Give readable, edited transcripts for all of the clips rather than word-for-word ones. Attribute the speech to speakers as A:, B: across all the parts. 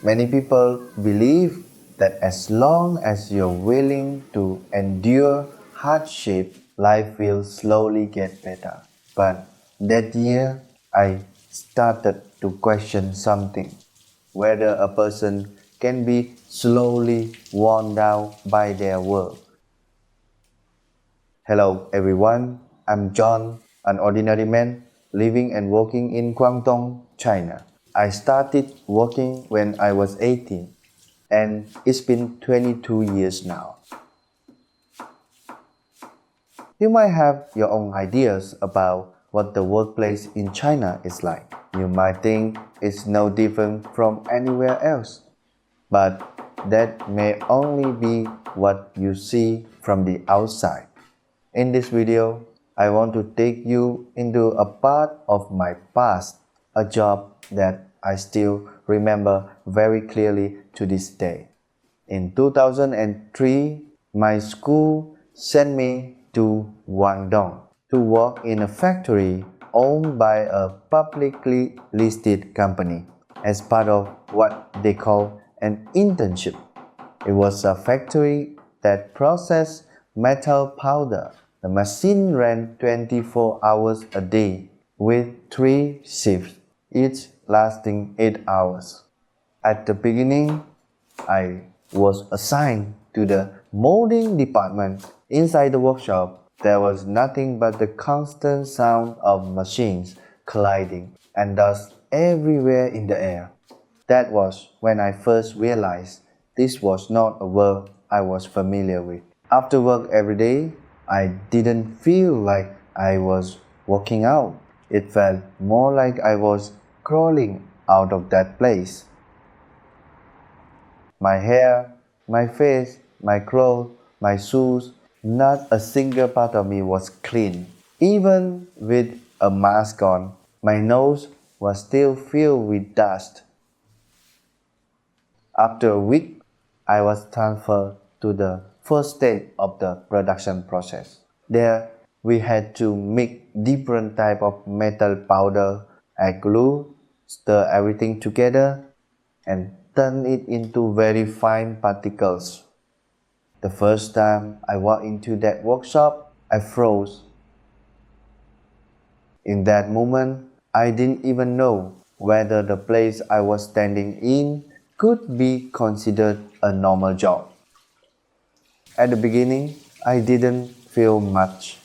A: Many people believe that as long as you're willing to endure hardship, life will slowly get better. But that year, I started to question something, whether a person can be slowly worn down by their work. Hello everyone, I'm John, an ordinary man living and working in Guangdong, China. I started working when I was 18 and it's been 22 years now. You might have your own ideas about what the workplace in China is like. You might think it's no different from anywhere else, but that may only be what you see from the outside. In this video, I want to take you into a part of my past, a job that I still remember very clearly to this day. In 2003, my school sent me to Guangdong to work in a factory owned by a publicly listed company as part of what they call an internship. It was a factory that processed metal powder. The machine ran 24 hours a day with 3 shifts, each lasting 8 hours. At the beginning, I was assigned to the molding department. Inside the workshop, there was nothing but the constant sound of machines colliding and dust everywhere in the air. That was when I first realized this was not a world I was familiar with. After work every day, I didn't feel like I was working out. It felt more like I was crawling out of that place. My hair, my face, my clothes, my shoes, not a single part of me was clean. Even with a mask on, my nose was still filled with dust. After a week, I was transferred to the first stage of the production process. There, we had to mix different type of metal powder, add glue, stir everything together, and turn it into very fine particles. The first time I walked into that workshop, I froze. In that moment, I didn't even know whether the place I was standing in could be considered a normal job. At the beginning, I didn't feel much.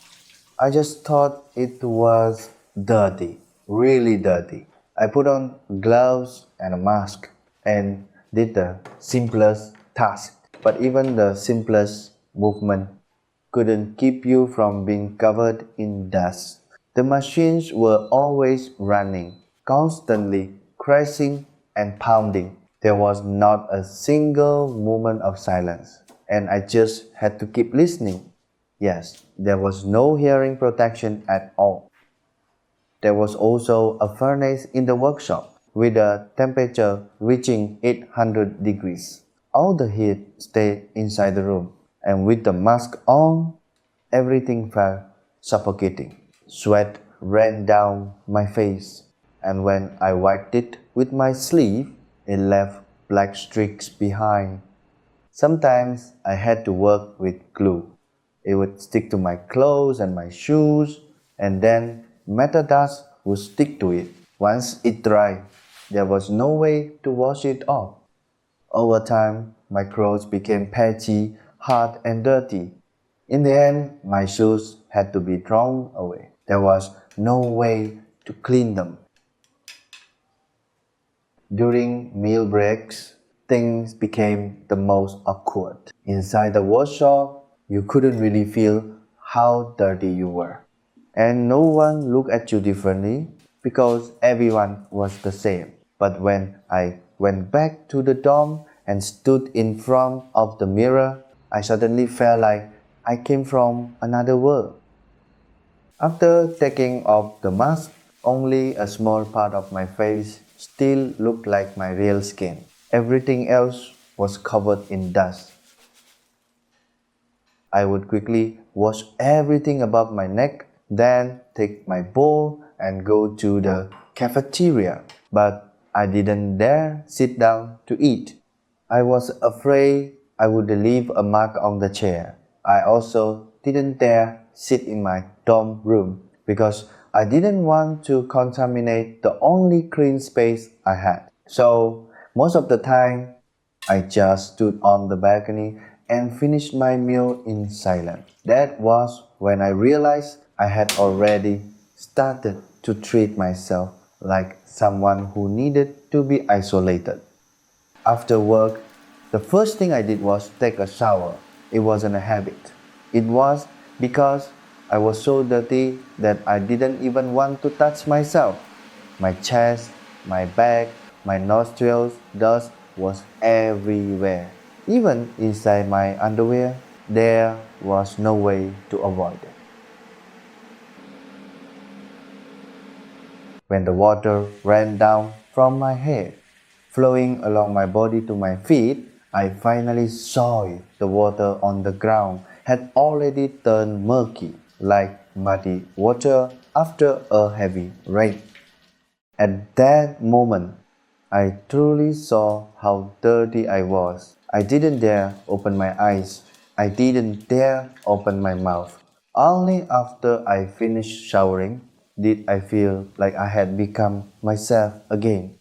A: I just thought it was dirty, really dirty. I put on gloves and a mask and did the simplest task. But even the simplest movement couldn't keep you from being covered in dust. The machines were always running, constantly crashing and pounding. There was not a single moment of silence, and I just had to keep listening. Yes, there was no hearing protection at all. There was also a furnace in the workshop with a temperature reaching 800 degrees. All the heat stayed inside the room, and with the mask on, everything felt suffocating. Sweat ran down my face, and when I wiped it with my sleeve, it left black streaks behind. Sometimes I had to work with glue. It would stick to my clothes and my shoes, and then metal dust would stick to it. Once it dried, there was no way to wash it off. Over time, my clothes became patchy, hard, and dirty. In the end, my shoes had to be thrown away. There was no way to clean them. During meal breaks, things became the most awkward. Inside the workshop, you couldn't really feel how dirty you were. And no one looked at you differently because everyone was the same. But when I went back to the dorm and stood in front of the mirror, I suddenly felt like I came from another world. After taking off the mask, only a small part of my face still looked like my real skin. Everything else was covered in dust. I would quickly wash everything above my neck, then take my bowl and go to the cafeteria. But I didn't dare sit down to eat. I was afraid I would leave a mark on the chair. I also didn't dare sit in my dorm room because I didn't want to contaminate the only clean space I had. So most of the time, I just stood on the balcony and finished my meal in silence. That was when I realized I had already started to treat myself like someone who needed to be isolated. After work, the first thing I did was take a shower. It wasn't a habit. It was because I was so dirty that I didn't even want to touch myself. My chest, my back, my nostrils, dust was everywhere. Even inside my underwear, there was no way to avoid it. When the water ran down from my head, flowing along my body to my feet, I finally saw it. The water on the ground had already turned murky, like muddy water after a heavy rain. At that moment, I truly saw how dirty I was. I didn't dare open my eyes. I didn't dare open my mouth. Only after I finished showering did I feel like I had become myself again.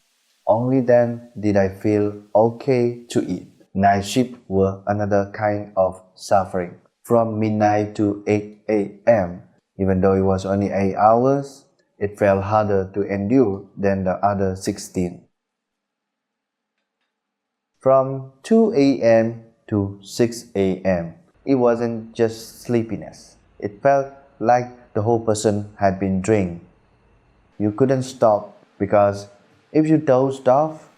A: Only then did I feel okay to eat. Night shifts were another kind of suffering. From midnight to 8 a.m., even though it was only 8 hours, it felt harder to endure than the other 16. From 2 a.m. to 6 a.m., it wasn't just sleepiness. It felt like the whole person had been drained. You couldn't stop because if you dozed off,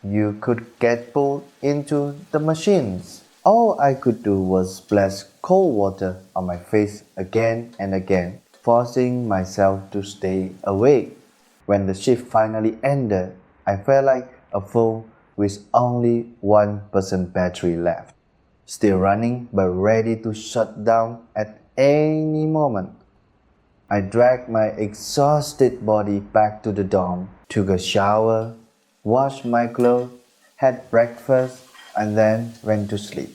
A: you could get pulled into the machines. All I could do was splash cold water on my face again and again, forcing myself to stay awake. When the shift finally ended, I felt like a fool with only 1% battery left, still running but ready to shut down at any moment. I dragged my exhausted body back to the dorm, took a shower, washed my clothes, had breakfast, and then went to sleep.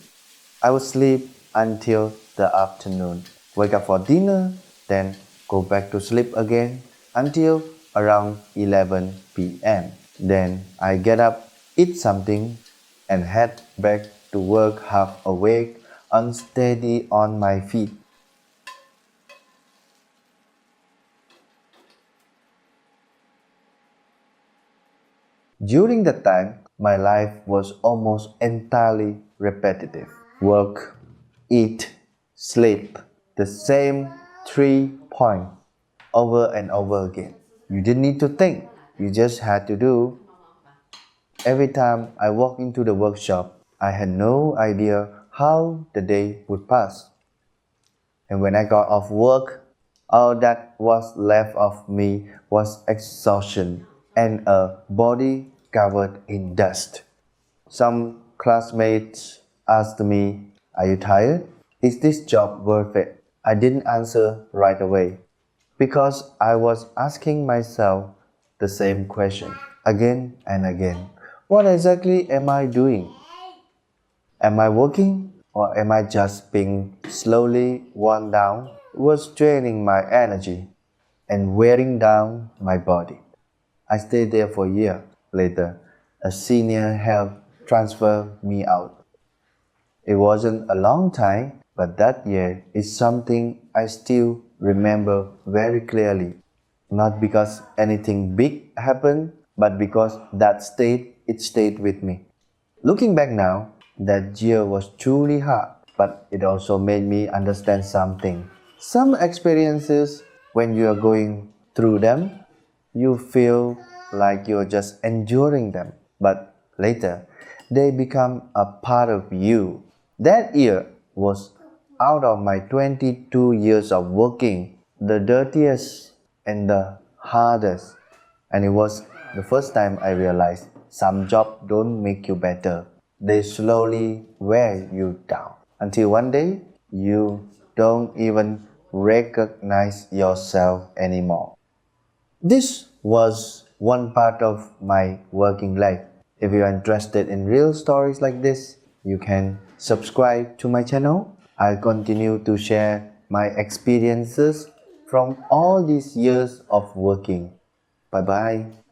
A: I would sleep until the afternoon, wake up for dinner, then go back to sleep again until around 11 p.m. Then I get up, eat something, and head back to work half awake, unsteady on my feet. During that time, my life was almost entirely repetitive. Work, eat, sleep, the same 3 points over and over again. You didn't need to think, you just had to do. Every time I walked into the workshop, I had no idea how the day would pass. And when I got off work, all that was left of me was exhaustion and a body covered in dust. Some classmates asked me, "Are you tired? Is this job worth it?" I didn't answer right away because I was asking myself the same question again and again. What exactly am I doing? Am I working or am I just being slowly worn down? It was draining my energy and wearing down my body. I stayed there for a year. Later, a senior helped transfer me out. It wasn't a long time, but that year is something I still remember very clearly. Not because anything big happened, but because it stayed with me. Looking back now, that year was truly hard, but it also made me understand something. Some experiences, when you are going through them, you feel like you're just enduring them, but later they become a part of you. That year was out of my 22 years of working, the dirtiest and the hardest. And it was the first time I realized some jobs don't make you better. They slowly wear you down until one day you don't even recognize yourself anymore. This was one part of my working life. If you are interested in real stories like this, you can subscribe to my channel. I'll continue to share my experiences from all these years of working. Bye bye.